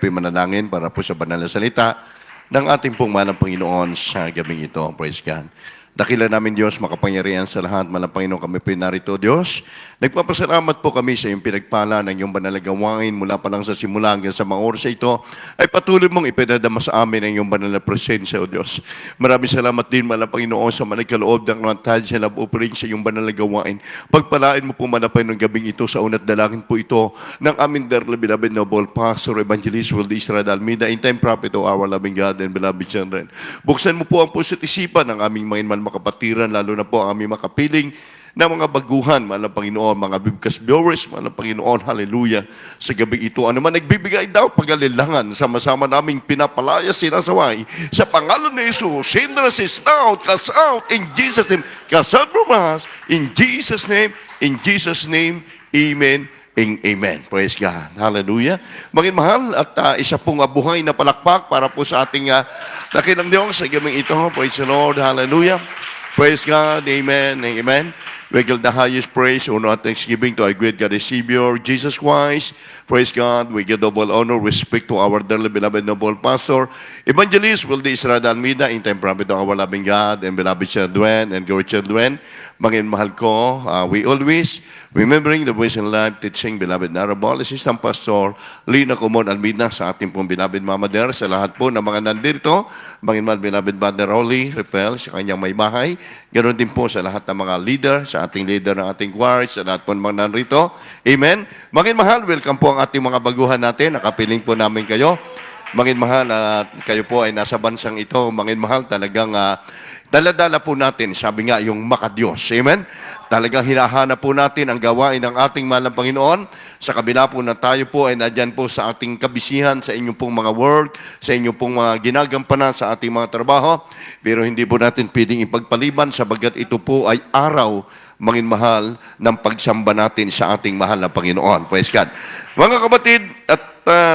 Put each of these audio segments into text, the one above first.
po manalangin para po sa banal na salita ng ating pong mahal na Panginoon sa gabing ito. Praise God. Dakila namin Diyos, makapangyarihan sa lahat. Mahal na Panginoon, kami po narito, Diyos. Nagpapasalamat po kami sa iyong pinagpala ng iyong banal na gawain mula pa lang sa simula hanggang sa mga oras ito ay patuloy mong ipinadama sa amin ang iyong banal na presensya, O Diyos. Maraming salamat din, mahal na Panginoon, sa managkaloob ng lantad sa love offering sa iyong banal na gawain. Pagpalain mo po, mahal na Panginoon, gabing ito sa unat dalangin po ito ng aming dearly beloved noble Pastor Evangelist Will Israel Almeida, in time prophet of our loving God and beloved children. Buksan mo po ang puso't isipan ng aming mga makapatiran, lalo na po ang aming makapiling na mga baguhan, mahal na Panginoon, mga bibkas viewers, mahal na Panginoon, hallelujah, sa gabi ito. Ano man nagbibigay daw pag-alilangan, sama-sama naming pinapalaya, sinasaway, sa pangalan ni Jesus, sinners is out, cast out, in Jesus' name, cast out from us, in Jesus' name, amen, and amen. Praise God. Hallelujah. Maging mahal at isa pong buhay na palakpak para po sa ating dakilang Diyos sa gaming ito. Praise the Lord. Hallelujah. Praise God. Amen. Amen. We give the highest praise, honor, and thanksgiving to our great God and Savior, Jesus Christ. Praise God. We give double honor, respect to our dearly beloved noble Pastor, Evangelist Will Israel Almeida, in time prophet of our loving God and beloved children and great children. Maging mahal ko, we always remembering the voice and life teaching, beloved Narabal, Assistant Pastor Lina Comon Almeida, sa ating pong beloved Mama Der, sa lahat po ng mga nandito, maging mahal beloved Brother Rolly Rafael, sa kanyang may bahay, ganoon din po sa lahat ng mga leader, sa ating leader ng ating choir, sa lahat po ng mga nandito. Amen. Maging mahal, welcome po ang ating mga baguhan natin, nakapiling po namin kayo. Maging mahal, kayo po ay nasa bansang ito, maging mahal, talagang dala-dala po natin, sabi nga, yung makadiyos. Amen? Talagang hinahanap po natin ang gawain ng ating mahal na Panginoon. Sa kabila po na tayo po ay nadyan po sa ating kabisihan, sa inyong pong mga work, sa inyong pong mga ginagampanan sa ating mga trabaho. Pero hindi po natin pwedeng ipagpaliban sabagat ito po ay araw, maging mahal, ng pagsamba natin sa ating mahal na Panginoon. Praise God. Mga kapatid, at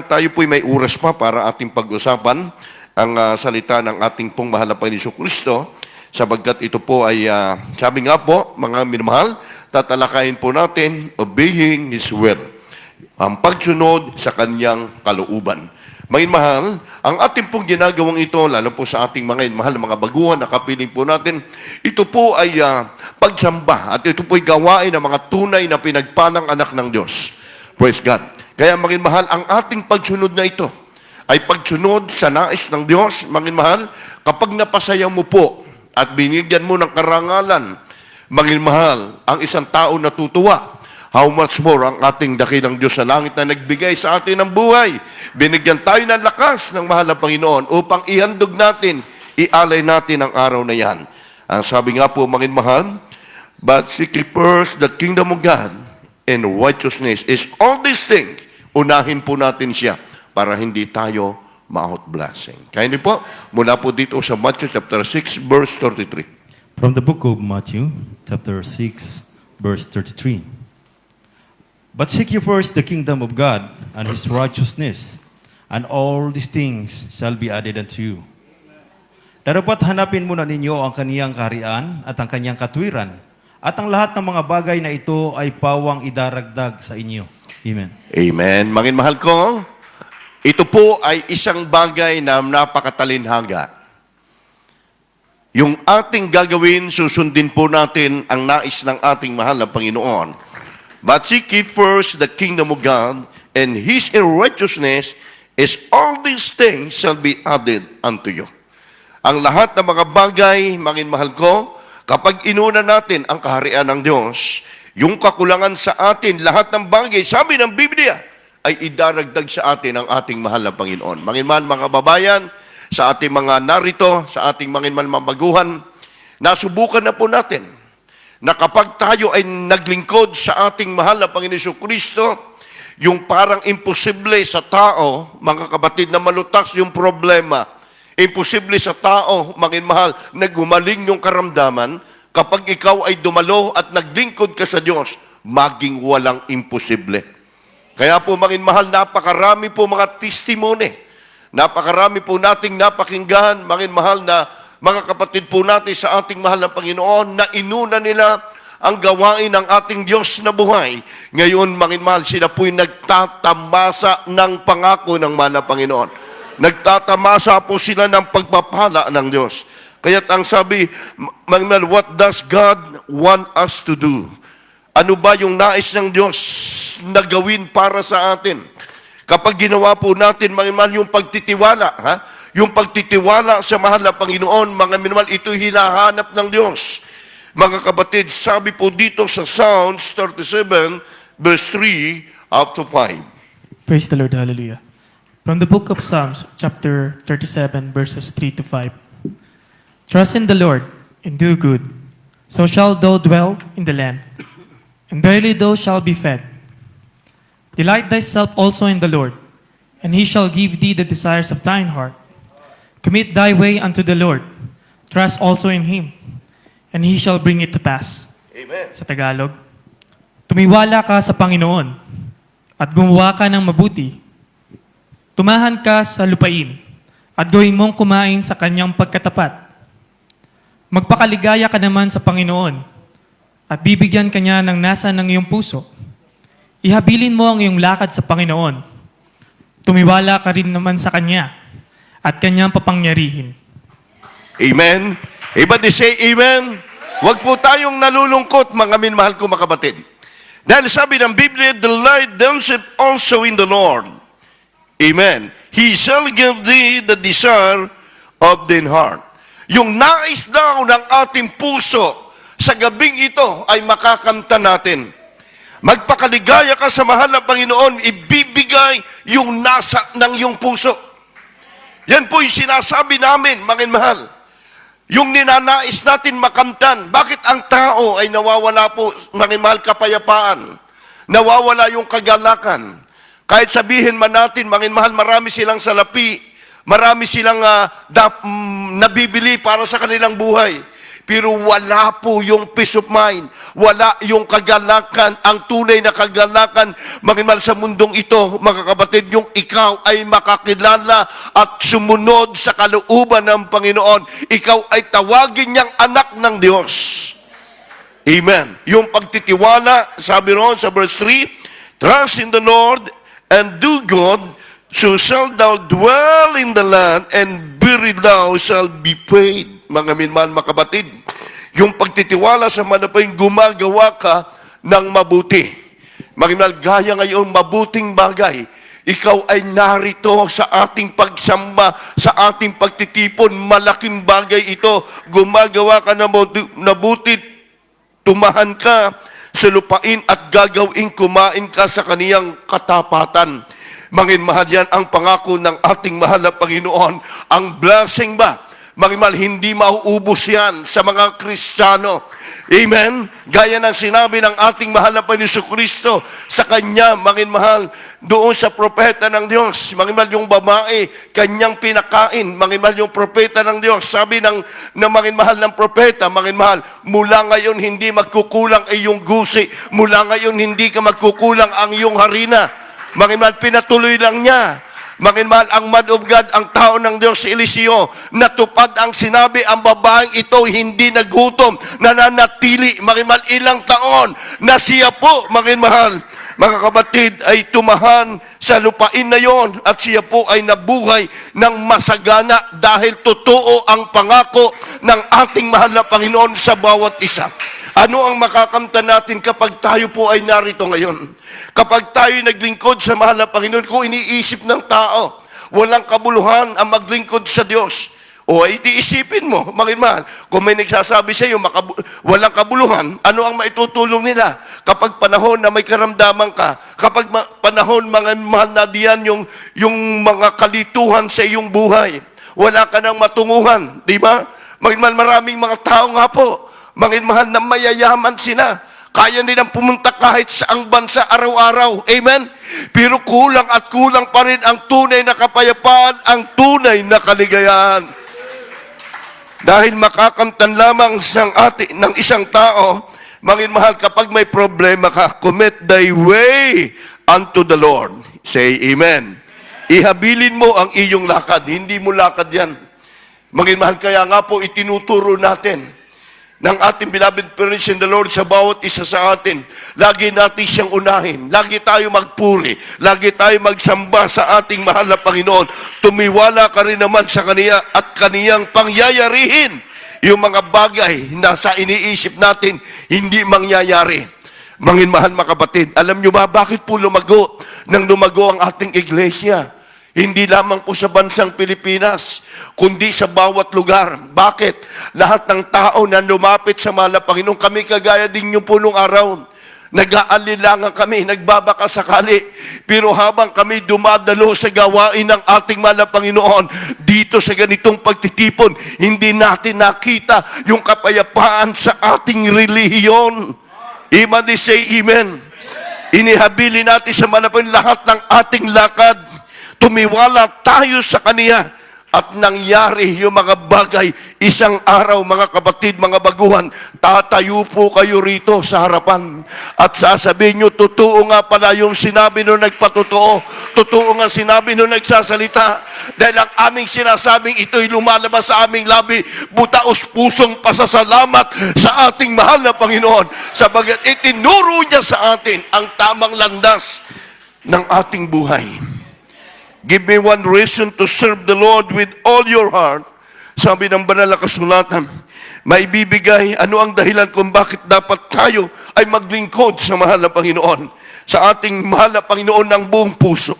tayo po ay may oras pa para ating pag-usapan ang salita ng ating pong mahal na Panginoon Kristo. Sabagkat ito po ay, sabi nga po, mga minamahal, tatalakayin po natin, obeying His will. Ang pagsunod sa kanyang kalooban. Mga mahal, ang ating pong ginagawang ito, lalo po sa ating mga mahal na mga baguhan, nakapiling po natin, ito po ay pagsamba at ito po ay gawain ng mga tunay na pinagpalang anak ng Diyos. Praise God. Kaya mga mahal, ang ating pagsunod na ito ay pagsunod sa nais ng Diyos. Mga mahal, kapag napasaya mo po, at binigyan mo ng karangalan, maging mahal, ang isang tao natutuwa. How much more ang ating dakilang Diyos sa langit na nagbigay sa atin ng buhay. Binigyan tayo ng lakas ng mahal na Panginoon upang ihandog natin, ialay natin ang araw na yan. Ang sabi nga po, maging mahal, but seek ye first the kingdom of God and righteousness is all these things. Unahin po natin siya para hindi tayo ma-out blessing. Kaya niyo po, mula po dito sa Matthew chapter 6, verse 33. From the book of Matthew, chapter 6, verse 33. But seek ye first the kingdom of God and His righteousness, and all these things shall be added unto you. Dapat hanapin muna ninyo ang kaniyang kaharian at ang kaniyang katwiran, at ang lahat ng mga bagay na ito ay pawang idaragdag sa inyo. Amen. Amen. Maging mahal ko, ito po ay isang bagay na napakatalinhaga. Yung ating gagawin, susundin po natin ang nais ng ating mahal na Panginoon. But seek ye first the kingdom of God and His righteousness, is all these things shall be added unto you. Ang lahat ng mga bagay, maging mahal ko, kapag inuna natin ang kaharian ng Diyos, yung kakulangan sa atin, lahat ng bagay, sabi ng Biblia, ay idaragdag sa atin ang ating mahal na Panginoon. Maging mahal mga babayan, sa ating mga narito, sa ating mga mabaguhan, nasubukan na po natin na kapag tayo ay naglingkod sa ating mahal na Panginoon Kristo, yung parang imposible sa tao, mga kapatid, na malutas yung problema. Imposible sa tao, maging mahal, na gumaling yung karamdaman, kapag ikaw ay dumalo at naglingkod ka sa Diyos, maging walang imposible. Kaya po, maging mahal, napakarami po mga testimony. Napakarami po nating napakinggan, maging mahal, na mga kapatid po natin sa ating mahal na Panginoon, na inuna nila ang gawain ng ating Diyos na buhay. Ngayon, mga mahal, sila po'y nagtatamasa ng pangako ng mana Panginoon. Nagtatamasa po sila ng pagpapala ng Diyos. Kaya't ang sabi, mga mahal, what does God want us to do? Ano ba yung nais ng Diyos na gawin para sa atin? Kapag ginawa po natin, mga mahal, yung pagtitiwala, yung pagtitiwala sa mahal na Panginoon, mga minamahal, ito hinahanap ng Diyos. Mga kapatid, sabi po dito sa Psalms 37, verse 3 up to 5. Praise the Lord, hallelujah. From the book of Psalms, chapter 37, verses 3 to 5. Trust in the Lord, and do good, so shall thou dwell in the land, and verily thou shalt be fed. Delight thyself also in the Lord, and he shall give thee the desires of thine heart. Commit thy way unto the Lord, trust also in him, and he shall bring it to pass. Amen. Sa Tagalog, tumiwala ka sa Panginoon at gumawa ka ng mabuti. Tumahan ka sa lupain at gawin mong kumain sa kanyang pagkatapat. Magpakaligaya ka naman sa Panginoon at bibigyan ka niya ng nasa ng iyong puso. Ihabilin mo ang iyong lakad sa Panginoon. Tumiwala ka rin naman sa Kanya at Kanyang papangyarihin. Amen. Everybody say amen. Huwag po tayong nalulungkot, mga minmahal ko mga kapatid. Dahil sabi ng Biblia, delight themselves also in the Lord. Amen. He shall give thee the desire of thine heart. Yung nais daw ng ating puso sa gabing ito ay makakamta natin. Magpakaligaya ka sa mahal na Panginoon, ibibigay yung nasa ng iyong puso. Yan po yung sinasabi namin, mga mahal. Yung ninanais natin makamtan. Bakit ang tao ay nawawala po, mga mahal, kapayapaan? Nawawala yung kagalakan. Kahit sabihin man natin, mga mahal, marami silang salapi, marami silang nabibili para sa kanilang buhay. Pero wala po yung peace of mind. Wala yung kagalakan, ang tunay na kagalakan, mga mahal, sa mundong ito, mga kapatid, yung ikaw ay makakilala at sumunod sa kalooban ng Panginoon. Ikaw ay tawagin niyang anak ng Diyos. Amen. Yung pagtitiwala, sabi roon sa verse 3, trust in the Lord and do good, so shall thou dwell in the land, and very thou shall be paid. Mga minman, mga kapatid, yung pagtitiwala sa manapay, gumagawa ka ng mabuti. Mga minman, gaya ngayon, mabuting bagay. Ikaw ay narito sa ating pagsamba, sa ating pagtitipon. Malaking bagay ito. Gumagawa ka ng mabuti, tumahan ka sa lupain at gagawin kumain ka sa kaniyang katapatan. Mangin mahal, yan ang pangako ng ating mahal na Panginoon. Ang blessing ba? Mangin mahal, hindi mauubos yan sa mga Kristiyano. Amen? Gaya ng sinabi ng ating mahal na Panginoon Kristo sa Kanya, mangin mahal, doon sa propeta ng Diyos. Mangin mahal, yung babae, Kanyang pinakain. Mangin mahal, yung propeta ng Diyos. Sabi ng mangin mahal ng propeta, mangin mahal, mula ngayon hindi magkukulang ay iyong gusi. Mula ngayon hindi ka magkukulang ang iyong harina. Mga mahal, pinatuloy lang niya. Mga mahal, ang man of God, ang tao ng Diyos si Eliseo, natupad ang sinabi, ang babaeng ito hindi nagutom, nananatili, mga mahal, ilang taon, na siya po, mga mahal, mga kapatid, ay tumahan sa lupain na yon at siya po ay nabuhay ng masagana dahil totoo ang pangako ng ating mahal na Panginoon sa bawat isa. Ano ang makakamtan natin kapag tayo po ay narito ngayon? Kapag tayo naglingkod sa mahal na Panginoon, kung iniisip ng tao, walang kabuluhan ang maglingkod sa Diyos. O, itiisipin mo, mahal, kung may nagsasabi sa iyo, walang kabuluhan, ano ang maitutulong nila? Kapag panahon na may karamdaman ka, kapag panahon, mga mahal na diyan, yung mga kalituhan sa iyong buhay, wala ka nang matunguhan, di ba? Mahal, maraming mga tao nga po, mga mahal, na mayayaman sila. Kaya nilang pumunta kahit saang bansa araw-araw. Amen? Pero kulang at kulang pa rin ang tunay na kapayapaan, ang tunay na kaligayahan. Dahil makakamtan lamang ng isang tao, mga mahal, kapag may problema ka, commit thy way unto the Lord. Say amen. Ihabilin mo ang iyong lakad. Hindi mo lakad yan. Mga mahal, kaya nga po itinuturo natin ng ating beloved parents in the Lord sa bawat isa sa atin. Lagi natin siyang unahin. Lagi tayo magpuri. Lagi tayo magsamba sa ating mahal na Panginoon. Tumiwala ka rin naman sa Kaniya at Kaniyang pangyayarihin yung mga bagay na sa iniisip natin hindi mangyayari. Manginmahal mga kapatid, alam nyo ba bakit po lumago nang lumago ang ating iglesia? Hindi lamang po sa bansang Pilipinas, kundi sa bawat lugar. Bakit? Lahat ng tao na lumapit sa mahal na Panginoon, kami kagaya din nyo po nung araw. Nag-aalilangan kami, nagbabaka sakali. Pero habang kami dumadalo sa gawain ng ating mahal na Panginoon, dito sa ganitong pagtitipon, hindi natin nakita yung kapayapaan sa ating relihiyon. Iman say amen. Inihabili natin sa mahal na Panginoon lahat ng ating lakad. Tumiwala tayo sa Kaniya at nangyari yung mga bagay. Isang araw, mga kapatid, mga baguhan, tatayo po kayo rito sa harapan at sasabihin nyo, totoo nga pala yung sinabi nung nagpatotoo. Totoo nga sinabi nung nagsasalita. Dahil ang aming sinasabing ito'y lumalabas sa aming labi, butaos pusong pasasalamat sa ating mahal na Panginoon. Sabagat itinuro niya sa atin ang tamang landas ng ating buhay. Give me one reason to serve the Lord with all your heart. Sabi ng banal na kasulatan, maibibigay ano ang dahilan kung bakit dapat tayo ay maglingkod sa mahal na Panginoon, sa ating mahal na Panginoon ng buong puso.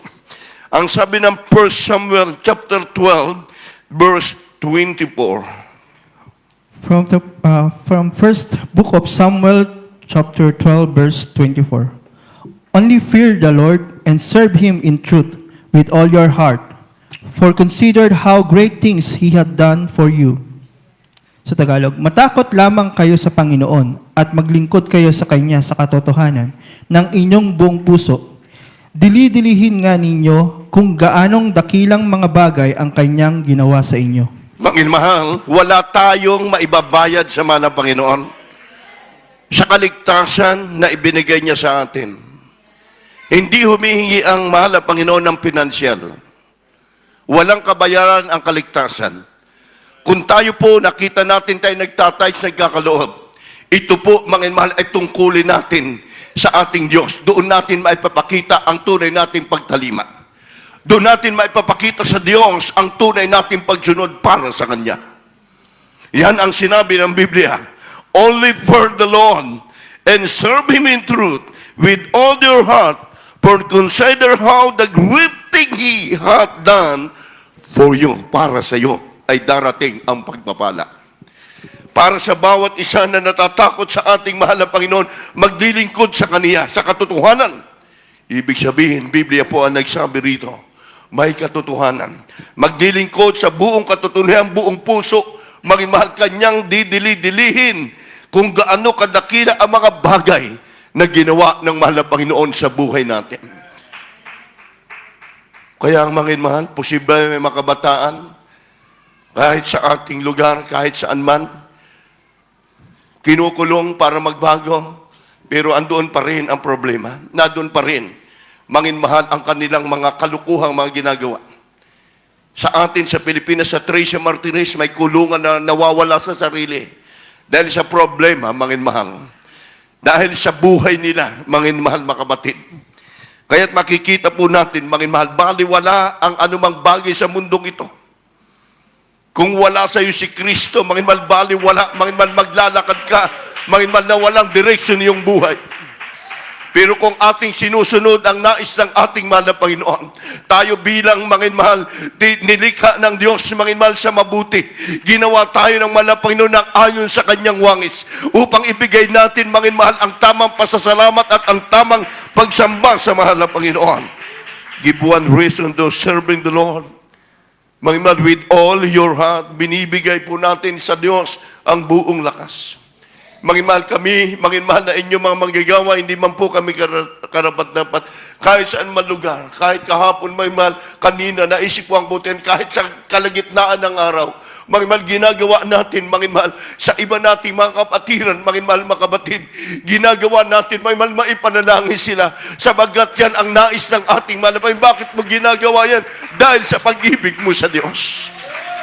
Ang sabi ng 1 Samuel chapter 12, verse 24. From first book of Samuel, chapter 12, verse 24. Only fear the Lord and serve Him in truth with all your heart, for consider how great things He hath done for you. Sa Tagalog, matakot lamang kayo sa Panginoon at maglingkod kayo sa Kanya sa katotohanan ng inyong buong puso. Dili-dilihin nga ninyo kung gaanong dakilang mga bagay ang Kanyang ginawa sa inyo. Manginmahal, wala tayong maibabayad sa mahal na Panginoon sa kaligtasan na ibinigay niya sa atin. Hindi humihingi ang mahal na Panginoon ng pinansyal. Walang kabayaran ang kaligtasan. Kung tayo po, nakita natin tayo nagtatayos, nagkakaloob, ito po, manginmahal, ay tungkulin natin sa ating Diyos. Doon natin maipapakita ang tunay nating pagtalima. Doon natin maipapakita sa Diyos ang tunay nating pagsunod para sa Kanya. Yan ang sinabi ng Biblia. Only for the Lord and serve Him in truth with all your heart, for consider how the great thing He hath done for you. Para sa iyo ay darating ang pagpapala. Para sa bawat isa na natatakot sa ating mahal na Panginoon, maglilingkod sa Kaniya, sa katotohanan. Ibig sabihin, Biblia po ang nagsabi rito, may katotohanan. Maglilingkod sa buong katotohanan, buong puso, maging mahal Kanyang didili-dilihin kung gaano kadakila ang mga bagay na ginawa ng mahal na Panginoon sa buhay natin. Kaya ang mga mahal, posible may makabataan, kahit sa ating lugar, kahit saan man, kinukulong para magbago, pero andoon pa rin ang problema. Nandoon pa rin, manginmahal, ang kanilang mga kalukuhang mga ginagawa. Sa atin, sa Pilipinas, sa Teresa Martinez, may kulungan na nawawala sa sarili. Dahil sa problema, manginmahal. Dahil sa buhay nila, manginmahal mga kapatid. Kaya't makikita po natin, manginmahal, baliwala ang anumang bagay sa mundong ito. Kung wala sa iyo si Kristo, manginmahal, baliwala, manginmahal, maglalakad ka, manginmahal na walang direksyon yung buhay. Pero kung ating sinusunod ang nais ng ating mahal na Panginoon, tayo bilang manginmahal, nilikha ng Diyos manginmahal sa mabuti. Ginawa tayo ng mahal na Panginoon ng ayon sa Kanyang wangis upang ibigay natin manginmahal ang tamang pasasalamat at ang tamang pagsamba sa mahal na Panginoon. Give one reason to serving the Lord. Manginmahal, with all your heart, binibigay po natin sa Diyos ang buong lakas. Manginmahal kami, manginmahal na inyong mga manggagawa, hindi man po kami karapat-dapat. Kahit saan man lugar, kahit kahapon, manginmahal, kanina, naisip ko ang butin, kahit sa kalagitnaan ng araw, manginmahal, ginagawa natin, manginmahal, sa iba nating mga kapatiran, manginmahal, mga kapatid, ginagawa natin, manginmahal, maipanalangin sila, sabagat yan ang nais ng ating mahal. Bakit mo ginagawa yan? Dahil sa pag-ibig mo sa Diyos.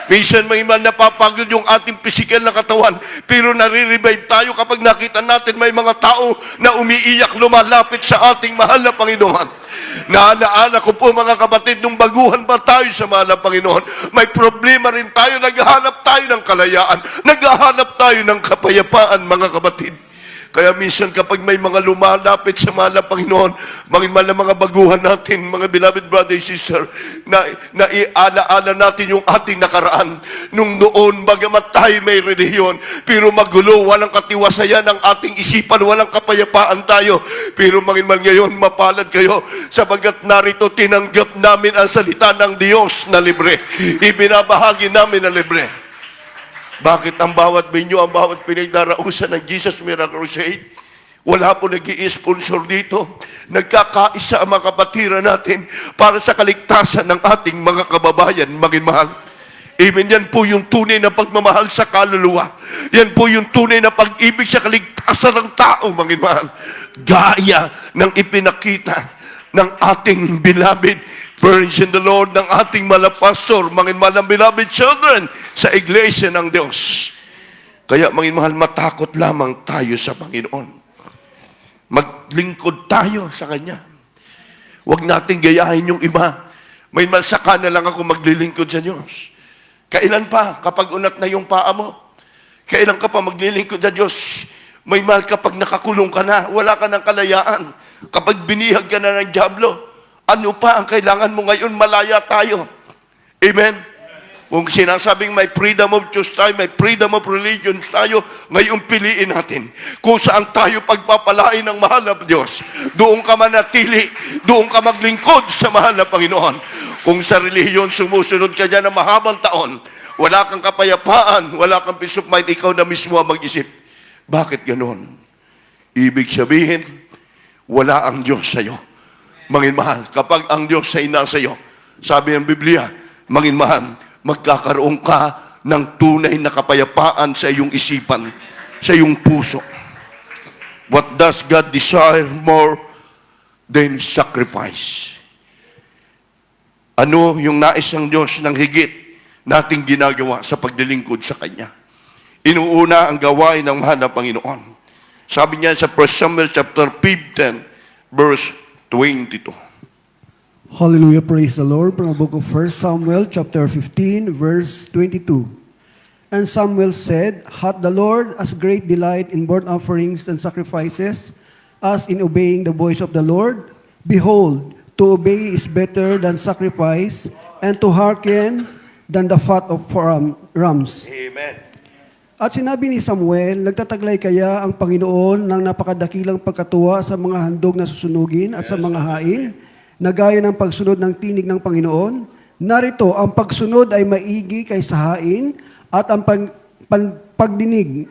Minsan may man napapagod yung ating physical na katawan, pero nare-revive tayo kapag nakita natin may mga tao na umiiyak, lumalapit sa ating mahal na Panginoon. Naalaala ko po mga kapatid, nung baguhan pa tayo sa mahal na Panginoon, may problema rin tayo, naghahanap tayo ng kalayaan, naghahanap tayo ng kapayapaan mga kapatid. Kaya minsan kapag may mga lumalapit sa mahal na Panginoon, mga mga baguhan natin, mga beloved brother and sister, na iala-ala natin yung ating nakaraan. Nung noon, bagamat tayo may relihiyon, pero magulo, walang katiwasayan ang ating isipan, walang kapayapaan tayo. Pero ngayon, mapalad kayo, sabagat narito tinanggap namin ang salita ng Diyos na libre. Ibinabahagi namin na libre. Bakit ang bawat binyo, ang bawat pinagdarausan ng Jesus Miracle Crusade, wala po nag-i-sponsor dito. Nagkakaisa ang mga kapatiran natin para sa kaligtasan ng ating mga kababayan, mahal. Amen. Yan po yung tunay na pagmamahal sa kaluluwa. Yan po yung tunay na pag-ibig sa kaligtasan ng tao, mahal. Gaya ng ipinakita ng ating beloved Praise in the Lord ng ating malapastor, mahal beloved children, sa iglesia ng Diyos. Kaya mahal, matakot lamang tayo sa Panginoon. Maglingkod tayo sa Kanya. Huwag natin gayahin yung iba. Mahal, saka na lang ako maglilingkod sa Diyos. Kailan pa? Kapag unat na yung paa mo. Kailan ka pa maglilingkod sa Diyos? Mahal, kapag nakakulong ka na, wala ka ng kalayaan. Kapag binihag ka na ng dyablo, ano pa ang kailangan mo ngayon? Malaya tayo. Amen? Kung sinasabing may freedom of choice tayo, may freedom of religion tayo, ngayon piliin natin kung saan tayo pagpapalain ng mahal na Diyos. Doon ka manatili, doon ka maglingkod sa mahal na Panginoon. Kung sa relihiyon sumusunod ka dyan ng mahabang taon, wala kang kapayapaan, wala kang peace of mind, ikaw na mismo ang mag-isip. Bakit ganon? Ibig sabihin, wala ang Diyos sa'yo. Mahal, kapag ang Diyos ay nasa iyo, sabi ng Biblia, mahal, magkakaroon ka ng tunay na kapayapaan sa iyong isipan, sa iyong puso. What does God desire more than sacrifice? Ano yung nais ng Diyos ng higit nating ginagawa sa paglilingkod sa Kanya? Inuuna ang gawain ng mahal na Panginoon. Sabi niya sa 1 Samuel chapter 15, verse 22. Hallelujah, praise the Lord. From the book of 1 Samuel, chapter 15, verse 22. And Samuel said, Hath the Lord as great delight in burnt offerings and sacrifices, as in obeying the voice of the Lord? Behold, to obey is better than sacrifice, and to hearken than the fat of rams. Amen. At sinabi ni Samuel, nagtataglay kaya ang Panginoon ng napakadakilang pagkatuwa sa mga handog na susunugin at sa mga hain, na gaya ng pagsunod ng tinig ng Panginoon? Narito, ang pagsunod ay maigi kaysa hain, at ang pagdinig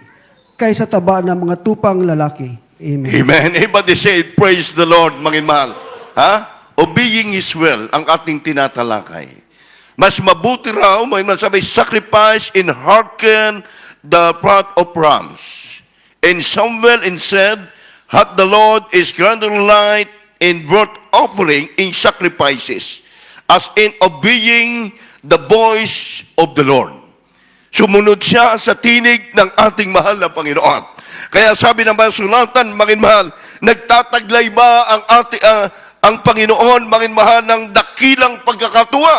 kaysa taba ng mga tupang lalaki. Amen. Amen. Everybody say, praise the Lord, mahal. Ha? Obeying His will, ang ating tinatalakay. Mas mabuti raw, mahal, sabi, sacrifice and hearken the fat of rams. And Samuel said, Hath the Lord is greater light in burnt offering in sacrifices, as in obeying the voice of the Lord. Sumunod siya sa tinig ng ating mahal na Panginoon. Kaya sabi ng masulatan, mahal, nagtataglay ba ang Panginoon, mahal, ng dakilang pagkakatuwa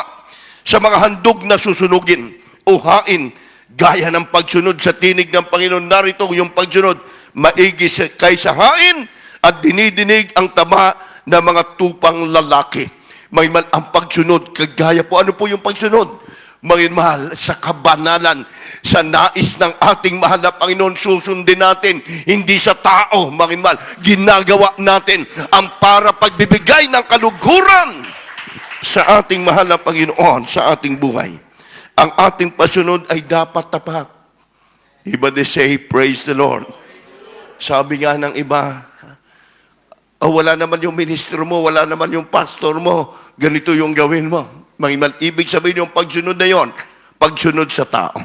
sa mga handog na susunugin o hain, gaya ng pagsunod sa tinig ng Panginoon? Narito yung pagsunod, maigi kaysa hain at dinidinig ang taba ng mga tupang lalaki. Mahal, ang pagsunod, kagaya po, ano po yung pagsunod? Mahal, sa kabanalan, sa nais ng ating mahal na Panginoon, susundin natin, hindi sa tao, mahal, ginagawa natin ang para pagbibigay ng kaluguran sa ating mahal na Panginoon, sa ating buhay. Ang ating pasunod ay dapat tapat. Iba they say, praise the Lord. Sabi nga ng iba, wala naman yung ministro mo, wala naman yung pastor mo, ganito yung gawin mo. Ibig sabihin yung pagsunod na yon, pagsunod sa tao.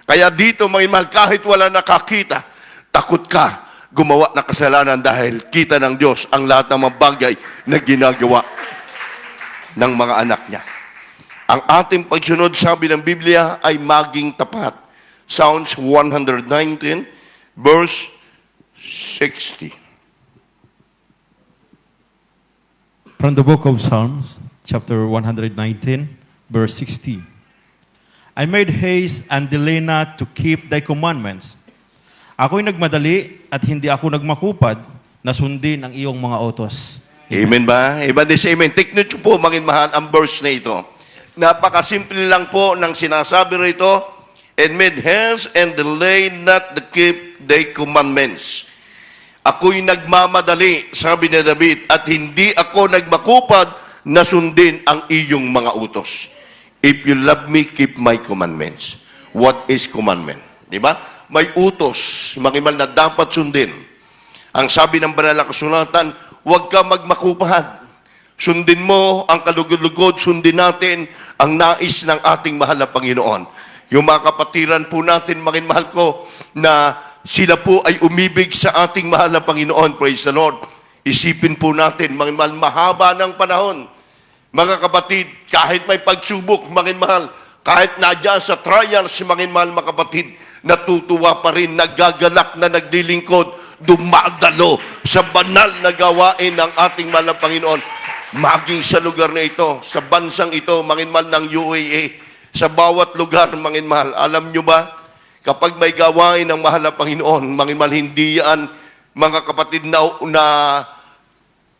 Kaya dito, kahit wala nakakita, takot ka gumawa ng kasalanan dahil kita ng Diyos ang lahat ng mga bagay na ginagawa ng mga anak niya. Ang ating pagsunod, sabi ng Biblia, ay maging tapat. Psalms 119, verse 60. From the book of Psalms, chapter 119, verse 60. I made haste and delay not to keep thy commandments. Ako'y nagmadali at hindi ako nagmakupad na sundin ang iyong mga utos. Amen ba? Everybody say amen. Take note po, mga mahal, ang verse na ito. Napakasimple lang po ng sinasabi rito, and made haste and delay not to keep thy commandments. Ako'y nagmamadali, sabi ni David, at hindi ako nagmakupad na sundin ang iyong mga utos. If you love me, keep my commandments. What is commandment? Diba? May utos, makimal na dapat sundin. Ang sabi ng banal na kasulatan, huwag ka magmakupad. Sundin mo ang kalugod-lugod, sundin natin ang nais ng ating mahal na Panginoon. Yung mga kapatiran po natin, mahal ko, na sila po ay umibig sa ating mahal na Panginoon. Praise the Lord. Isipin po natin, mahal, mahaba ng panahon. Mga kapatid, kahit may pagsubok, mahal, kahit nadyan sa trials, mahal, mga kapatid, natutuwa pa rin, nagagalak na naglilingkod, dumadalo sa banal na gawain ng ating mahal na Panginoon. Maging sa lugar na ito, sa bansang ito, manginmal ng UAE, sa bawat lugar, manginmal. Alam nyo ba, kapag may gawain ng mahal na Panginoon, manginmal, hindi yan, mga kapatid, na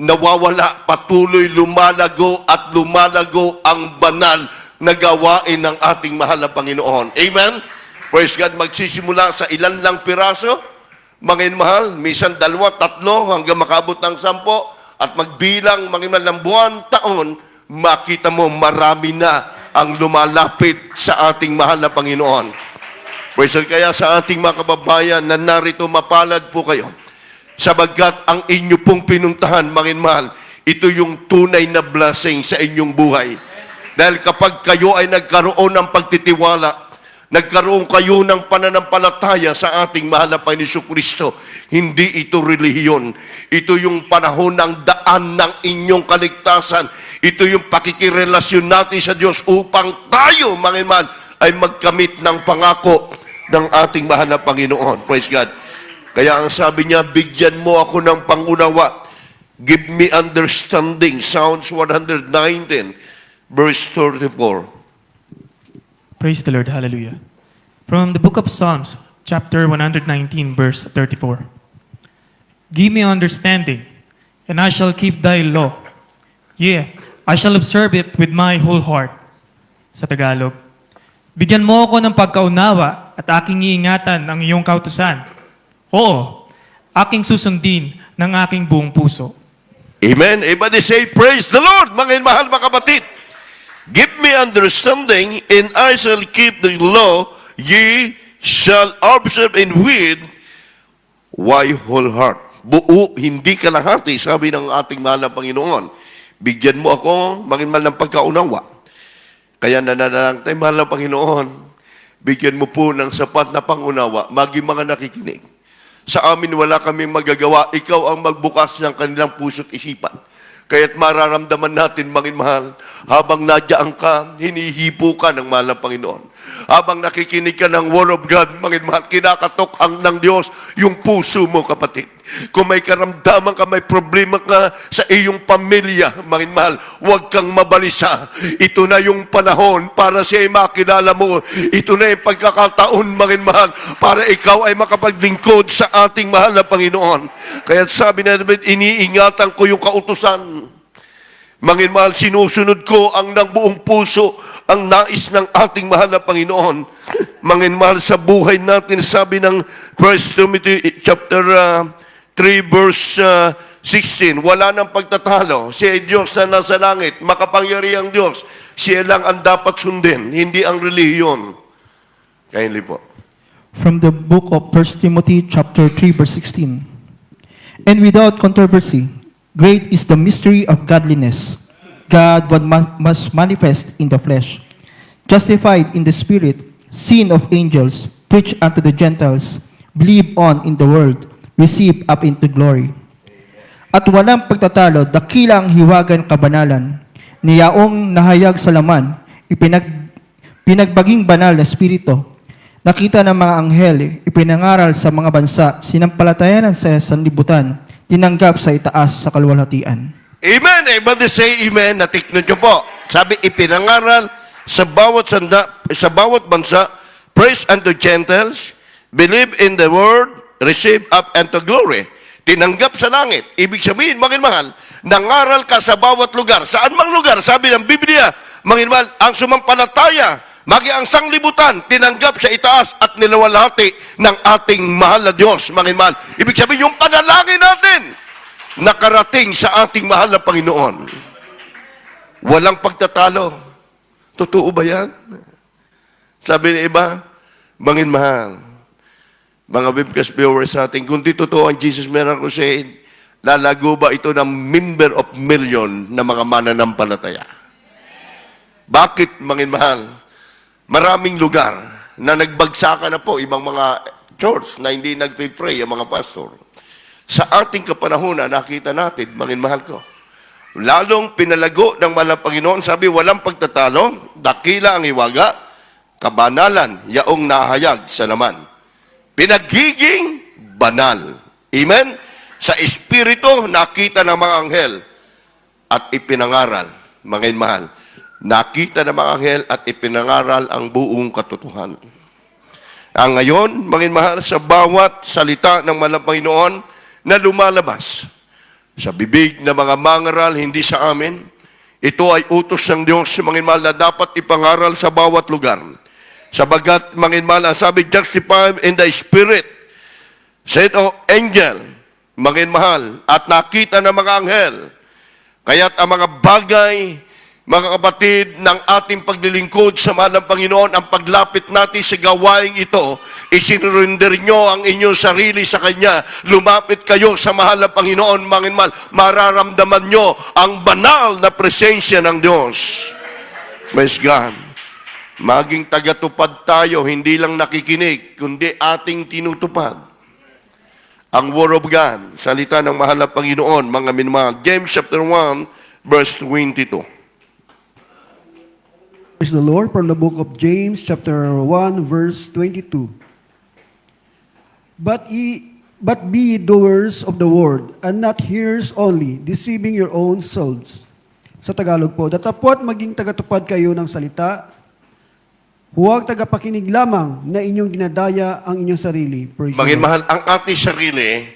nawawala, patuloy lumalago at lumalago ang banal na gawain ng ating mahal na Panginoon. Amen? Praise God, magsisimula sa ilan lang piraso, manginmal, minsan 2, 3, hanggang makabot ng 10, at magbilang mangimal ng buwan, taon, makita mo marami na ang lumalapit sa ating mahal na Panginoon. Praise God, kaya sa ating mga kababayan na narito, mapalad po kayo. Sabagkat ang inyo pong pinuntahan, manginmal, ito yung tunay na blessing sa inyong buhay. Dahil kapag kayo ay nagkaroon ng pagtitiwala, nagkaroon kayo ng pananampalataya sa ating mahal na Panginoon Kristo, hindi ito relihiyon. Ito yung panahon ng daan ng inyong kaligtasan. Ito yung pakikirelasyon natin sa Diyos upang tayo, mangiman, ay magkamit ng pangako ng ating mahal na Panginoon. Praise God. Kaya ang sabi niya, bigyan mo ako ng pangunawa. Give me understanding. Psalms 119, verse 34. Praise the Lord. Hallelujah. From the book of Psalms, chapter 119, verse 34. Give me understanding, and I shall keep thy law. Yeah, I shall observe it with my whole heart. Sa Tagalog, bigyan mo ako ng pagkaunawa at aking iingatan ang iyong kautusan. Oo, aking susundin ng aking buong puso. Amen. Everybody say, praise the Lord, mga mahal mga kapatid. Give me understanding, and I shall keep the law. Ye shall observe and with why whole heart. Buo, hindi kalahati, sabi ng ating mahal na Panginoon. Bigyan mo ako, manginmal ng pagkaunawa. Kaya nananalang tayo, mahal na Panginoon, bigyan mo po ng sapat na pangunawa, maging mga nakikinig. Sa amin wala kaming magagawa, ikaw ang magbukas ng kanilang puso't isipan. Kaya't mararamdaman natin, mahal, habang nadyaan ka, hinihipo ka ng mahal na Panginoon. Habang nakikinig ka ng Word of God, mahal, kinakatok ang ng Diyos yung puso mo, kapatid. Kung may karamdaman ka, may problema ka sa iyong pamilya, mahal, huwag kang mabalisa. Ito na yung panahon para siya ay makilala mo. Ito na yung pagkakataon, mahal, para ikaw ay makapaglingkod sa ating mahal na Panginoon. Kaya sabi na David, iniingatan ko yung kautusan. Mahal, sinusunod ko ang ng buong puso, ang nais ng ating mahal na Panginoon. Mahal, sa buhay natin, sabi ng 1 Timothy chapter 3 verse 16, wala nang pagtatalo. Siya ay Diyos na nasa langit, makapangyarihang Diyos. Siya lang ang dapat sundin, hindi ang relihiyon. Kindly po. From the book of 1 Timothy chapter 3 verse 16. And without controversy, great is the mystery of godliness. God must manifest in the flesh, justified in the spirit, seen of angels, preached unto the Gentiles, believed on in the world, received up into glory. At walang pagtatalo, dakila ang hiwagan kabanalan, niyaong nahayag sa laman, pinagbaging banal na espiritu. Nakita ng mga anghel, ipinangaral sa mga bansa, sinampalatayanan sa sanlibutan, tinanggap sa itaas sa kalwalhatian. Amen. Everybody say amen. Natiknon nyo po. Sabi, ipinangaral sa bawat bansa, praise unto Gentiles, believe in the word, receive up unto glory. Tinanggap sa langit. Ibig sabihin, mahal, nangaral ka sa bawat lugar. Saan mang lugar? Sabi ng Biblia, mahal, ang sumampalataya, magi ang sanglibutan, tinanggap sa itaas at nilawalhati ng ating mahal na Diyos, mahal. Ibig sabihin, yung panalangin natin, nakarating sa ating mahal na Panginoon. Walang pagtatalo. Totoo ba yan? Sabi ng iba, mahal, mga webcast viewers natin, kung di totoo ang Jesus Miracle Crusade, lalago ba ito ng member of million na mga mananampalataya? Bakit, mahal? Maraming lugar na nagbagsakan na po ibang mga church na hindi nagpipray ang mga pastor. Sa ating kapanahunan, nakita natin, mahal ko, lalong pinalago ng mahal na Panginoon, sabi, walang pagtatalo, dakila ang iwaga, kabanalan, yaong nahayag sa laman. Pinagiging banal. Amen? Sa Espiritu, nakita ng mga anghel at ipinangaral, mahal. Nakita ng mga anghel at ipinangaral ang buong katotohanan. Ang ngayon, mahal, sa bawat salita ng mahal na Panginoon na lumalabas sa bibig ng mga mangaral, hindi sa amin, ito ay utos ng Diyos, mahal, na dapat ipangaral sa bawat lugar. Sabagat, mahal, sabi, justified in the Spirit, said o angel, mahal, at nakita ng mga anghel, kaya't ang mga bagay, mga kapatid, ng ating paglilingkod sa mahal ng Panginoon, ang paglapit natin sa gawaing ito, isinurinder nyo ang inyong sarili sa Kanya. Lumapit kayo sa mahal ng Panginoon, mga mahal, mararamdaman nyo ang banal na presensya ng Diyos. Praise God. Maging tagatupad tayo, hindi lang nakikinig, kundi ating tinutupad. Ang Word of God, salita ng mahal na Panginoon, mga minamahal. James chapter 1, verse 22. Praise the Lord from the book of James, chapter 1, verse 22. But be ye doers of the word, and not hearers only, deceiving your own souls. Sa Tagalog po, datapwat maging tagatupad kayo ng salita, huwag tagapakinig lamang na inyong dinadaya ang inyong sarili. Praise the Lord. Mahal, ang ating sarili,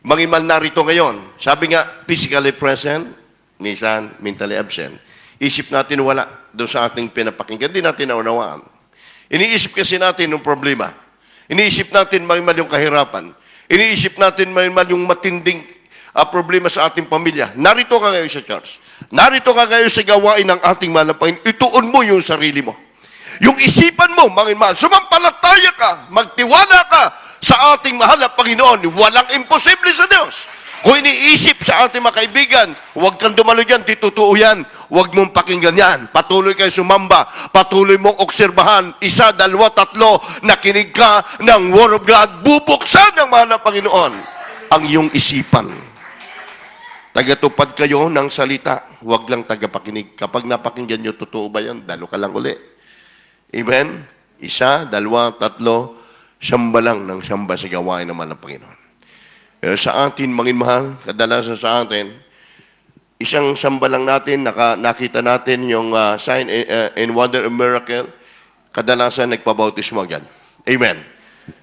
mahal narito ngayon. Sabi nga, physically present, minsan mentally absent. Isip natin wala doon sa ating pinapakinggan. Hindi natin naunawaan. Iniisip kasi natin yung problema. Iniisip natin mahal yung kahirapan. Iniisip natin mahal yung matinding problema sa ating pamilya. Narito ka ngayon sa church. Narito ka ngayon sa gawain ng ating mahal na Panginoon. Ituon mo yung sarili mo. Yung isipan mo, mahal, sumampalataya ka, magtiwala ka sa ating mahal na Panginoon. Walang imposible sa Diyos. Kung iniisip sa ating mga kaibigan, huwag kang dumalo dyan, di totoo yan. Huwag mong pakinggan yan. Patuloy kayo sumamba. Patuloy mong obserbahan. 1, 2, 3, nakinig ka ng Word of God. Bubuksan ng mahal na Panginoon ang iyong isipan. Tagatupad kayo ng salita. Huwag lang tagapakinig. Kapag napakinggan nyo, totoo ba yan? Dalo ka lang uli. Amen? 1, 2, 3, samba lang ng samba sa gawain ng mahal na Panginoon. Pero sa atin, mahal, kadalasan sa atin, isang samba lang natin, nakita natin yung sign and wonder and miracle, kadalasan nagpabautismo agad. Amen.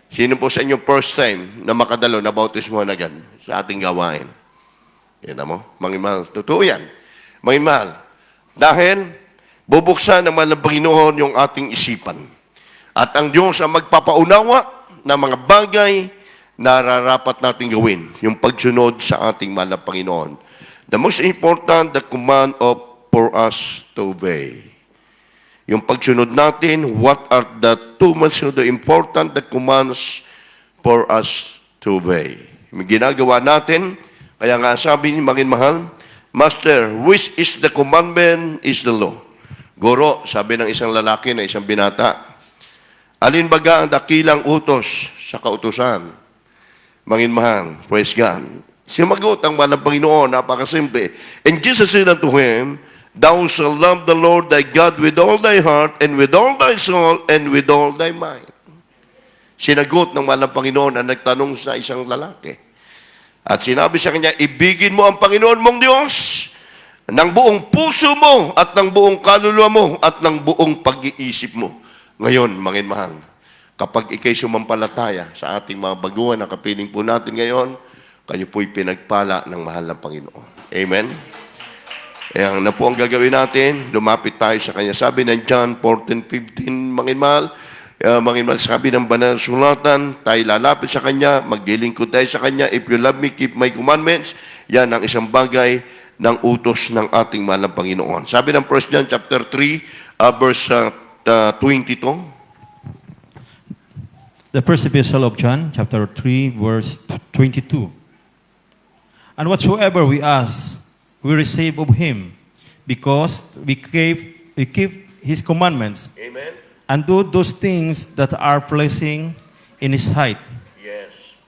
Sino po sa inyo first time na makadalo na bautismo agad sa ating gawain? Yan mo, mahal, totoo yan. Mahal, dahil bubuksan ng mahal na Panginoon yung ating isipan. At ang Diyos ang magpapaunawa ng mga bagay nararapat natin gawin, yung pagsunod sa ating mahal na Panginoon. The most important, the command for us to obey. Yung pagsunod natin, what are the two most important, the commands for us to obey. Yung ginagawa natin, kaya nga sabi ni mahal, Master, which is the commandment is the law. Guro, sabi ng isang lalaki na isang binata, alin baga ang dakilang utos sa kautusan? Mahal, praise God. Sumagot ang mahal na Panginoon, napakasimple. And Jesus said unto him, Thou shalt love the Lord thy God with all thy heart, and with all thy soul, and with all thy mind. Sinagot ng mahal na Panginoon ang nagtanong sa isang lalaki. At sinabi sa kanya, ibigin mo ang Panginoon mong Diyos ng buong puso mo at ng buong kaluluwa mo at ng buong pag-iisip mo. Ngayon, mga mahal, kapag ikay sumampalataya sa ating mga baguhan na kapiling po natin ngayon, kayo po'y pinagpala ng mahal na Panginoon. Amen? Ayan na po ang gagawin natin. Lumapit tayo sa Kanya. Sabi ng John 14:15, mga mahal, sabi ng banal na sulatan, tayo lalapit sa Kanya, maglilingkod tayo sa Kanya. If you love me, keep my commandments. Yan ang isang bagay ng utos ng ating mahal na Panginoon. Sabi ng 1 John chapter 3, verse 22. The first epistle of John, chapter 3, verse 22. And whatsoever we ask, we receive of Him, because we keep His commandments, Amen? and do those things that are pleasing in His sight. Yes.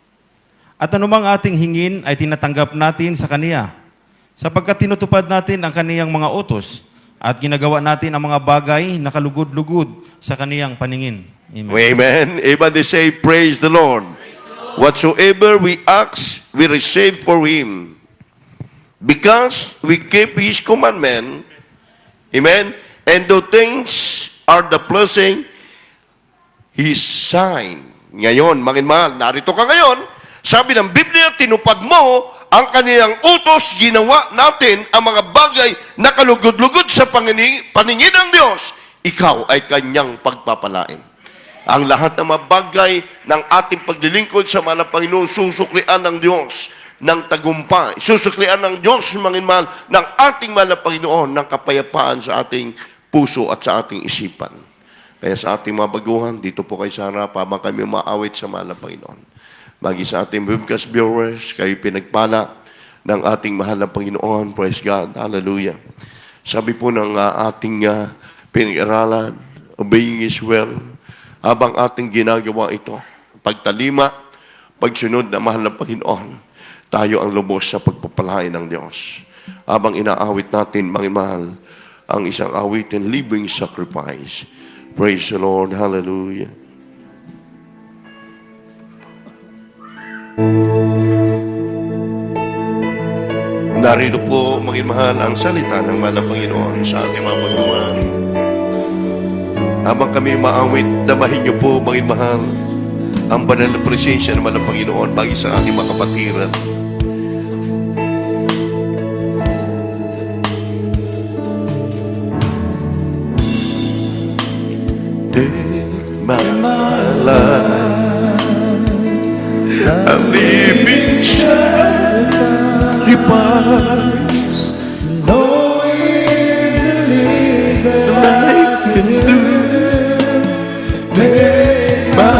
At anumang ating hingin ay tinatanggap natin sa Kaniya, sapagkat tinutupad natin ang Kaniyang mga utos, at ginagawa natin ang mga bagay na kalugod-lugod sa Kaniyang paningin. Amen. Amen. Everybody say, praise the Lord. Whatsoever we ask, we receive for Him. Because we keep His commandment. Amen. And the things are the blessing His sign. Ngayon, mga mahal, narito ka ngayon. Sabi ng Biblia, tinupad mo ang kaniyang utos, ginawa natin ang mga bagay na kalugod-lugod sa paningin ng Diyos. Ikaw ay Kanyang pagpapalain. Ang lahat ng mga bagay ng ating paglilingkod sa mga Panginoon, susuklian ng Diyos ng tagumpay. Susuklian ng Diyos, mga mahal, ng ating mahal na Panginoon, ng kapayapaan sa ating puso at sa ating isipan. Kaya sa ating mga baguhan, dito po kayo sa harap, habang kami umaawit sa mahal na Panginoon. Magi sa ating webcast viewers, kayo pinagpala ng ating mahal na Panginoon. Praise God. Hallelujah. Sabi po ng ating pinag-aralan, obeying His will, habang ating ginagawa ito, pagtalima, pagsunod na mahal na Panginoon, tayo ang lubos sa pagpapalain ng Diyos. Habang inaawit natin, mga mahal, ang isang awitin, living sacrifice. Praise the Lord. Hallelujah. Narito po, mga mahal, ang salita ng mahal na Panginoon sa ating mga baguhan. Habang kami maawit, damahin niyo po, mga mahal, ang banal na presensya ng mahal na Panginoon bagi sa ating mga kapatiran. Take my life, I'm living sacrifice, I can do. Take my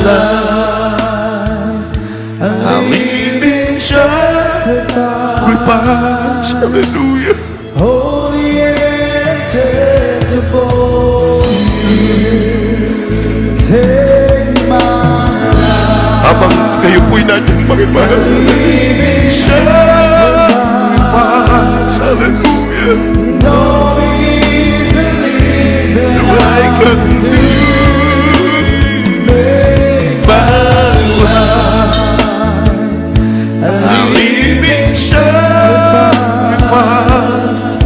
life, I'm living sacrifice, hallelujah. Holy and acceptable, take my life. Habang kayo po'y nandiyan, mga mahal, sacrifice, hallelujah. No reason I can do. make My life, I'm living sacrifice.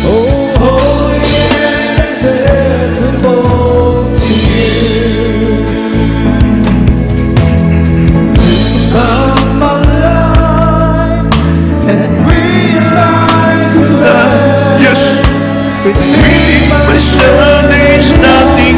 oh holy and acceptable to you. Come my life and realize the Yes, between my Sundays, nothing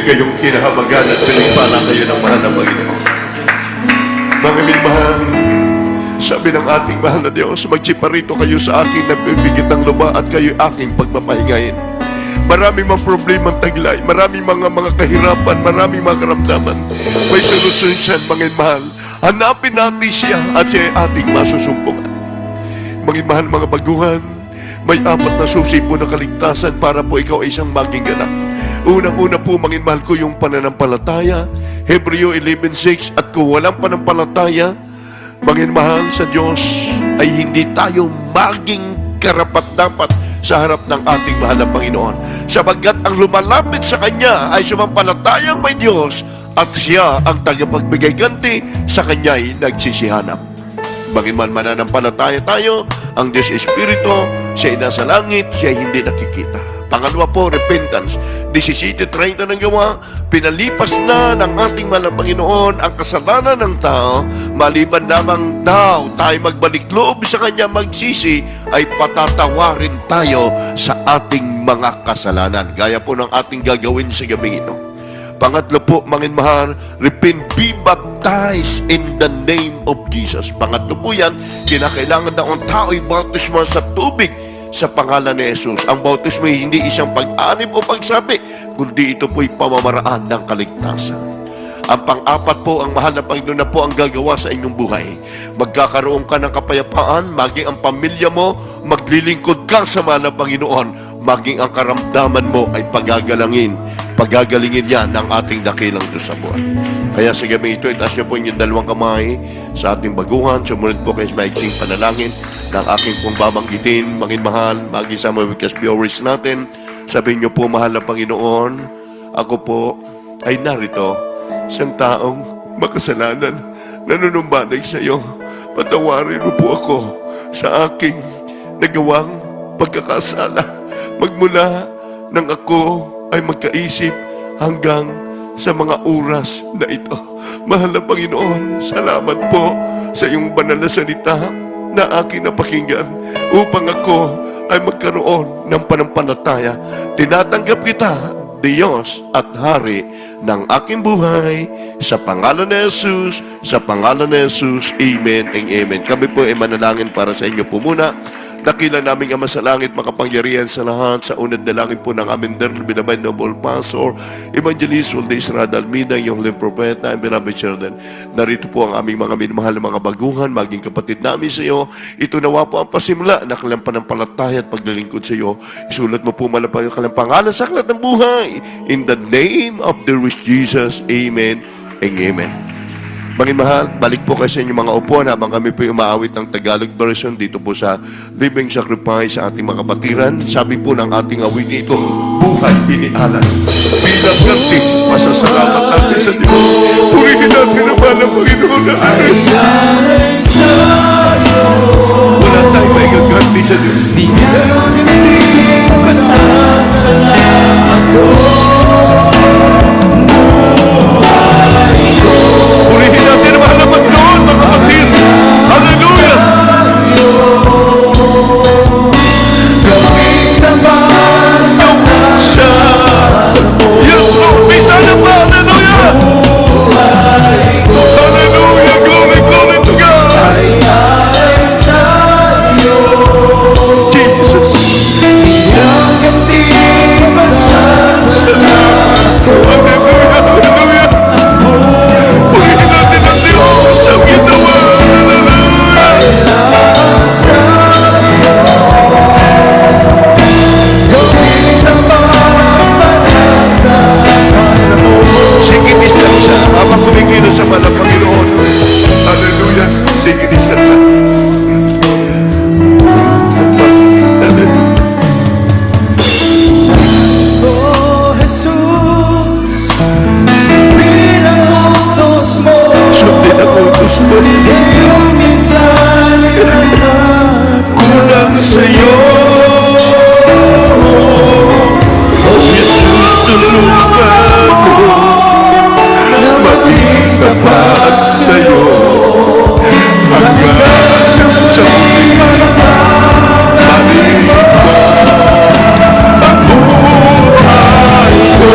kayong kinahabagan at pinagpala kayo ng mahal na Panginoon. Mga minmahal, sabi ng ating mahal na Diyos, magsiparito kayo sa aking nabibigit ng lupa at kayo aking pagpapahingayin. Maraming mga problemang taglay, maraming mga kahirapan, maraming mga karamdaman. May solusyon siya, mga mahal. Hanapin natin siya at siya ay ating masusumpungan. Mga mahal, mga baguhan, may 4 na susi po na kaligtasan para po ikaw ay isang maging ganap. Unang-una po, mga mahal ko, yung pananampalataya, Hebreo 11:6, at kung walang pananampalataya, mga mahal sa Diyos, ay hindi tayo maging karapat-dapat sa harap ng ating mahal na Panginoon. Sapagkat ang lumalapit sa Kanya ay sumampalatayang may Diyos at siya ang tagapagbigay ganti sa Kanya'y nagsisihanap. Bagaman mananampalataya tayo, ang Diyos Espiritu, siya ay nasa langit, siya ay hindi nakikita. Pangalawa po, repentance. 17:30 ng gawa, pinalipas na ng ating mahal na Panginoon ang kasalanan ng tao, maliban lamang daw tayo magbalik loob sa Kanya, magsisi, ay patatawarin tayo sa ating mga kasalanan. Gaya po ng ating gagawin sa gabi ito. Pangatlo po, mga mahal, repent, be baptized in the name of Jesus. Pangatlo po yan, kinakailangan daw ang tao'y bautismo sa tubig sa pangalan ni Jesus. Ang bautismo ay hindi isang pag-anib o pagsabi, kundi ito po'y pamamaraan ng kaligtasan. Ang pang-apat po, ang mahal na Panginoon na po ang gagawa sa inyong buhay. Magkakaroon ka ng kapayapaan, maging ang pamilya mo, maglilingkod ka sa mahal na Panginoon, maging ang karamdaman mo ay pagagalingin yan ng ating dakilang Diyos sa buhay. Kaya sa gabi ito, itaas niyo po inyong 2 kamay sa ating baguhan. Sumunod po kayo sa maiksing panalangin ng aking pong babanggitin, maging mahal, maging sa mga witness viewers natin. Sabihin niyo po, mahal na Panginoon, ako po ay narito, isang taong makasalanan, nanunumbanay sa iyo. Patawarin mo po ako sa aking nagawang pagkakasala. Magmula nang ako ay magkaisip hanggang sa mga oras na ito. Mahal na Panginoon, salamat po sa iyong banal na salita na aking napakinggan upang ako ay magkaroon ng panampalataya. Tinatanggap kita, Diyos at Hari ng aking buhay, sa pangalan ni Jesus, sa pangalan ni Jesus, Amen and Amen. Kami po ay manalangin para sa inyo po muna. Dakila naming Ama sa langit, makapangyarihan sa lahat, sa unad na langit po ng aming binabay noble pastor, Evangelist Waldes Radalmida, yung huling propeta, and beloved children. Narito po ang aming mga minamahal na mga baguhan, maging kapatid namin sa iyo. Ito nawa po ang pasimula na kanilang pananampalataya at paglilingkod sa iyo. Isulat mo po malapang yung kanilang pangalan sa aklat ng buhay. In the name of the Lord Jesus, Amen and Amen. Mga mahal, balik po kayo sa inyong mga upuan habang kami po umaawit ng Tagalog version dito po sa Living Sacrifice sa ating mga kapatiran. Sabi po ng ating awit nito, buhay inialan. Bilang ganti, masasalamat natin sa Diyos. Purihin natin ang mahal ng Panginoon na atin. Wala tayong may gaganti sa Diyos. Purihin natin ang mahal ng Panginoon, mga kapatid. Hallelujah! Yes, Lord! May sana pa! Hallelujah! Hallelujah! Glory, glory to God! Jesus! Hallelujah! Hallelujah! Purihin natin ang Diyos sa ginawa! Sige, distansya. Habang kumikilo sa mahal ng Panginoon. Hallelujah. Sige, distansya. Oh Jesus, sundin ang utos mo. Sundin ang utos mo. Iyong mensahe na Kulang sa'yo. Oh, Jesus, tulungan mo. Maging tapat sa'yo. Hanggang sa muling balik ko. Ang buhay ko.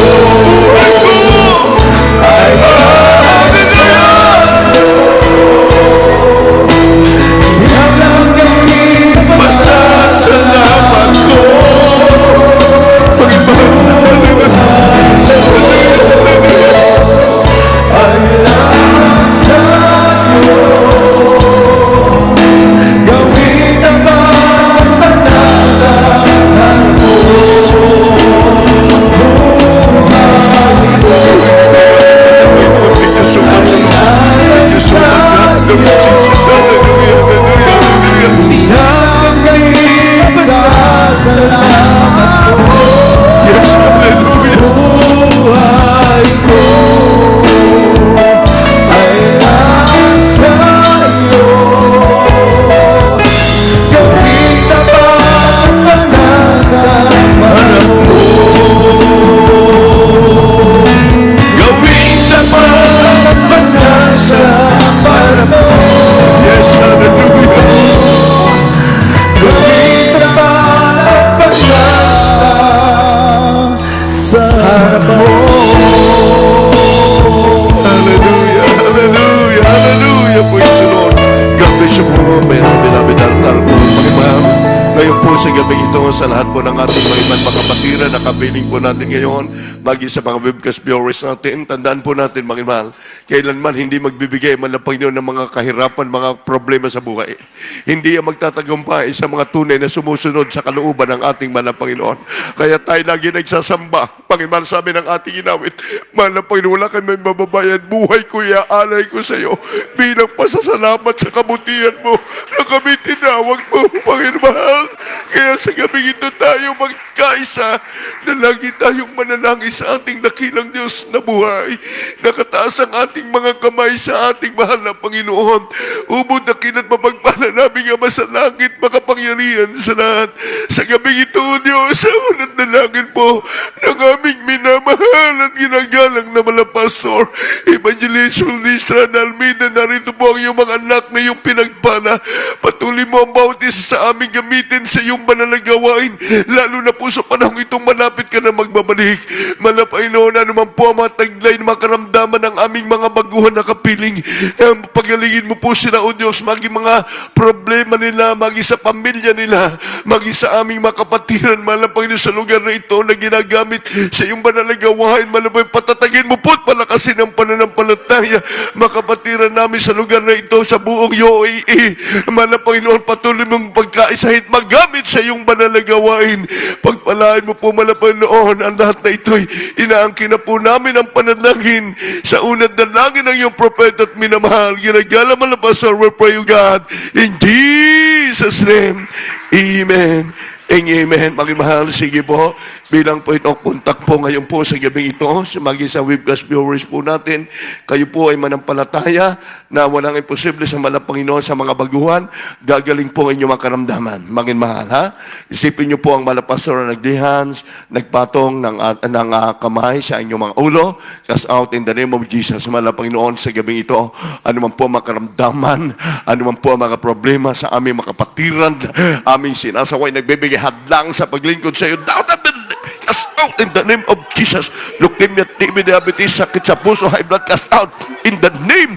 harap mo. Yes, hallelujah. Kumitapan at pagkanta sa harap mo. Hallelujah, hallelujah, hallelujah. Praise the Lord. God bless you po, may beloved altar po, Panginoon. Ngayon po sa gabi ito, sa lahat po ng ating mga ibang makapatira, nakapiling po natin ngayon, maging sa mga webcast viewers natin, tandaan po natin, mga mahal, kailanman hindi magbibigay man ng Panginoon ng mga kahirapan, mga problema sa buhay. Hindi ang magtatagumpay sa mga tunay na sumusunod sa kalooban ng ating mahal na Panginoon. Kaya tayo lagi nagsasamba. Panginoon, sabi ng ating inawit, mahal na Panginoon, wala kami mababayad. Buhay ko, iaalay ko sa iyo bilang pasasalamat sa kabutihan mo na kami tinawag mo, Panginoon. Kaya sa gabi ito tayo magkaisa na lagi tayong manalangin sa ating dakilang Diyos na buhay. Nakataas ang ating mga kamay sa ating mahal na Panginoon. Ubod na kinat mapagpala namin Ama sa langit, makapangyarihan sa lahat. Sa gabi ito, Diyos, sa unat na langit po ng aming minamahal at ginagalang na mga pastor, Evangelist Listra Almeida, narito po ang iyong mga anak na iyong pinagpala. Patuloy mo ang bautis sa aming gamitin sa iyong banal na gawain, lalo na po sa panahon itong malapit ka na magbabalik. Malapay noon, ano man po ang mga taglay na makaramdaman ng aming mga baguhan na kapiling. Pagalingin mo po sila, O Diyos, maging mga problema nila, maging sa pamilya nila, maging sa aming mga kapatiran, malapay na sa lugar na ito na ginagamit sa iyong banal na gawain. Malapay, patatagin mo po at palakasin ang pananampalataya, makapatiran namin sa lugar na ito, sa buong UAE. Malapay noon, patuloy mong pagkaisahit, magamit sa iyong banal na gawain. Pagpalain mo po, malapay noon, ang lahat na ito'y inaangkin na po namin ang panalangin sa unad na langin ng iyong propeta at minamahal. Ginagala malabasar, we pray, O God, in Jesus' name, Amen. And amen. Maging sige po, bilang po itong kontak po ngayon po sa gabing ito, maging sa webcast viewers po natin, kayo po ay manampalataya na walang imposible sa mahal na Panginoon sa mga baguhan, gagaling po ang inyong makaramdaman. Maging mahal, ha? Isipin niyo po ang mahal na pastor na nagdihans, nagpatong ng kamay sa inyong mga ulo, cast out in the name of Jesus. Mahal na Panginoon, sa gabing ito, ano man po ang makaramdaman, ano man po ang mga problema sa aming makapatiran, aming sinasaway, nagbibigay hadlang sa paglingkod sa iyo, cast out in the name of Jesus. Leukemia, TB, diabetes, sakit sa puso, high blood, cast out in the name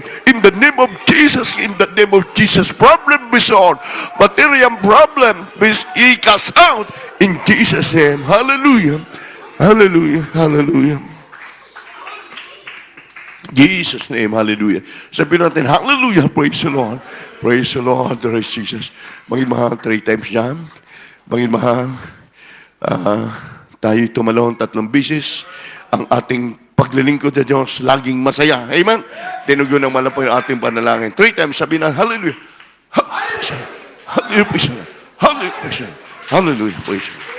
of Jesus, in the name of Jesus. Problem be solved. Material problem is cast out in Jesus' name. Hallelujah. Hallelujah. Hallelujah. Jesus' name, hallelujah. Sabihin natin, hallelujah, praise the Lord. Praise the Lord, praise Jesus. Maging mahal 3 times dyan. Maging mahal, tayo tumalon 3 beses. Ang ating paglilingkod sa Diyos, laging masaya. Amen? Tinugon ng malapang yung ating panalangin. 3 times, sabi na, hallelujah. Hallelujah. Hallelujah. Hallelujah. Praise the Lord.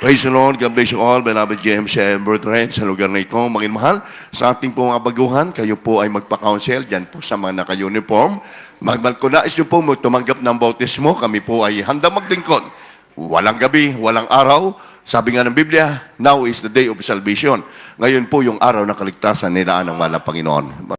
Praise the Lord. God bless you all, beloved James and brethren, sa lugar na ito. Maging mahal, sa ating po mga baguhan, kayo po ay magpa-counsel dyan po sa mga naka-uniform. Magbalkonais nyo po tumanggap ng bautismo. Kami po ay handang maglingkod. Walang gabi, walang araw. Sabi nga ng Biblia, now is the day of salvation. Ngayon po yung araw ng kaligtasan, nilaan ng mahal na Panginoon.